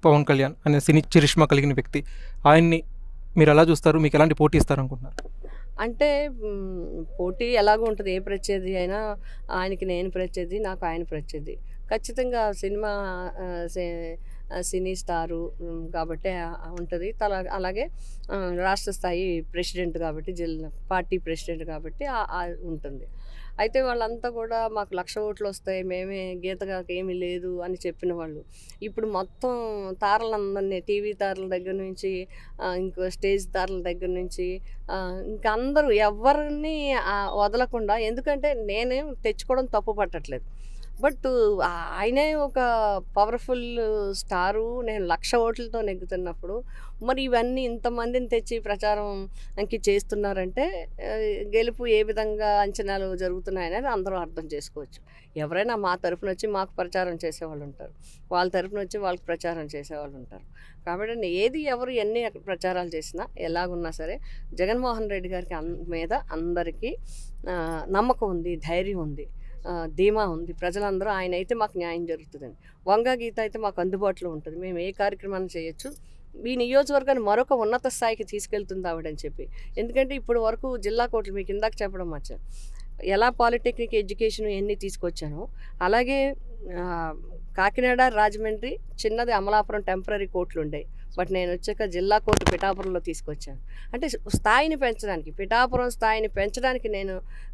పవన్ కళ్యాణ్ అనే సినీ చరిష్మా కలిగిన వ్యక్తి. ఆయన్ని మీరు ఎలా చూస్తారు? మీకు ఎలాంటి పోటీ ఇస్తారనుకుంటున్నారు? అంటే పోటీ ఎలాగో ఉంటది. ఏ ప్రత్యర్థి అయినా ఆయనకి నేను ప్రత్యర్థి, నాకు ఆయన ప్రత్యర్థి. ఖచ్చితంగా సినిమా సే సినీ స్టారు కాబట్టి ఉంటది. అలాగే రాష్ట్ర స్థాయి ప్రెసిడెంట్ కాబట్టి పార్టీ ప్రెసిడెంట్ కాబట్టి ఉంటుంది. అయితే వాళ్ళంతా కూడా మాకు 1,00,000 ఓట్లు వస్తాయి. మేమే గీతగాక ఏమీ లేదు అని చెప్పిన వాళ్ళు. ఇప్పుడు మొత్తం తారలందరినీ టీవీ తారల దగ్గర నుంచి ఇంకో స్టేజ్ తారల దగ్గర నుంచి ఇంకా అందరూ ఎవరిని వదలకుండా ఎందుకంటే నేనేం తెచ్చుకోవడం తప్పు పట్టట్లేదు. బట్ ఆయనే ఒక పవర్ఫుల్ స్టారు. నేను 1,00,000 ఓట్లతో నెగ్గుతున్నప్పుడు మరి ఇవన్నీ ఇంతమందిని తెచ్చి ప్రచారంకి చేస్తున్నారంటే గెలుపు ఏ విధంగా అంచనాలు జరుగుతున్నాయనేది అందరూ అర్థం చేసుకోవచ్చు. ఎవరైనా మా తరఫున వచ్చి మాకు ప్రచారం చేసేవాళ్ళు ఉంటారు. వాళ్ళ తరఫున వచ్చి వాళ్ళకి ప్రచారం చేసేవాళ్ళు ఉంటారు. కాబట్టి ఏది ఎవరు ఎన్ని ప్రచారాలు చేసినా ఎలాగున్నా సరే జగన్మోహన్ రెడ్డి గారికి మీద అందరికీ నమ్మకం ఉంది, ధైర్యం ఉంది, ధీమా ఉంది. ప్రజలందరూ ఆయన అయితే మాకు న్యాయం జరుగుతుందని. వంగా గీత అయితే మాకు అందుబాటులో ఉంటుంది. మేము ఏ కార్యక్రమాన్ని చేయొచ్చు. ఈ నియోజకవర్గాన్ని మరొక ఉన్నత స్థాయికి తీసుకెళ్తుంది ఆవిడని చెప్పి. ఎందుకంటే ఇప్పుడు వరకు జిల్లా కోర్టులు మీకు ఇందాక చెప్పడం మర్చాను. ఎలా పాలిటెక్నిక్ ఎడ్యుకేషన్ ఇవన్నీ తీసుకొచ్చానో అలాగే కాకినాడ, రాజమండ్రి, చిన్నది అమలాపురం టెంపరరీ కోర్టులు ఉండేవి. బట్ నేను వచ్చాక జిల్లా కోర్టు పిఠాపురంలో తీసుకొచ్చాను. అంటే స్థాయిని పెంచడానికి, పిఠాపురం స్థాయిని పెంచడానికి నేను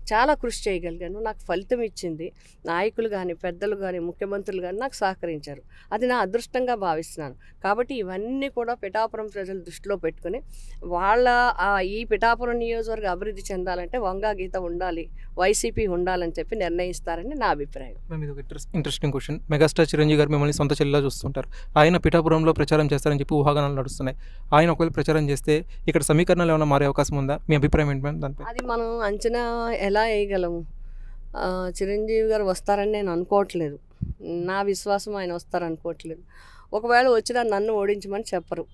చాలా కృషి చేయగలిగాను. నాకు ఫలితం ఇచ్చింది. నాయకులు కానీ, పెద్దలు కానీ, ముఖ్యమంత్రులు కానీ నాకు సహకరించారు. అది నా అదృష్టంగా భావిస్తున్నాను. కాబట్టి ఇవన్నీ కూడా పిఠాపురం ప్రజలు దృష్టిలో పెట్టుకుని వాళ్ళ ఈ పిఠాపురం నియోజకవర్గ అభివృద్ధి చెందాలంటే వంగా గీత ఉండాలి, వైసీపీ ఉండాలని చెప్పి నిర్ణయిస్తారని నా అభిప్రాయం. మేము ఇది ఒక ఇంట్రెస్టింగ్ క్వశ్చన్. మెగాస్టార్ చిరంజీవి గారు మిమ్మల్ని సొంత చెల్లిలా చూస్తుంటారు. ఆయన పిఠాపురంలో ప్రచారం చేస్తారని చెప్పి ఊహాగానాలు నడుస్తున్నాయి. ఆయన ఒకవేళ ప్రచారం చేస్తే ఇక్కడ సమీకరణాలు ఏమైనా మారే అవకాశం ఉందా? మీ అభిప్రాయం ఏంటి మ్యామ్ దానిపై? అది మనం అంచనా ఎలా వేయగలము? చిరంజీవి గారు వస్తారని నేను అనుకోవట్లేదు. నా విశ్వాసం ఆయన వస్తారనుకోవట్లేదు. ఒకవేళ వచ్చినా నన్ను ఓడించమని చెప్పరు,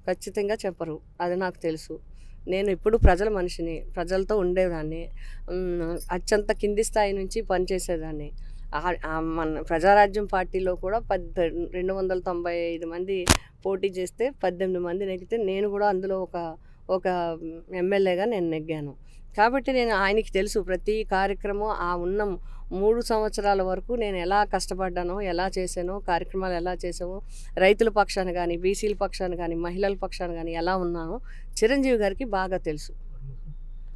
ఖచ్చితంగా చెప్పరు. అది నాకు తెలుసు. నేను ఎప్పుడు ప్రజల మనిషిని, ప్రజలతో ఉండేదాన్ని, అత్యంత కింది స్థాయి నుంచి పనిచేసేదాన్ని. మన ప్రజారాజ్యం పార్టీలో కూడా 295 మంది పోటీ చేస్తే 18 మంది నెగ్గితే నేను కూడా అందులో ఒక ఎమ్మెల్యేగా నేను నెగ్గాను. కాబట్టి నేను ఆయనకి తెలుసు ప్రతి కార్యక్రమం ఉన్న 3 సంవత్సరాల వరకు నేను ఎలా కష్టపడ్డానో, ఎలా చేశానో, కార్యక్రమాలు ఎలా చేసామో, రైతుల పక్షాన కానీ, బీసీల పక్షాన కానీ, మహిళల పక్షాన కానీ ఎలా ఉన్నానో చిరంజీవి గారికి బాగా తెలుసు.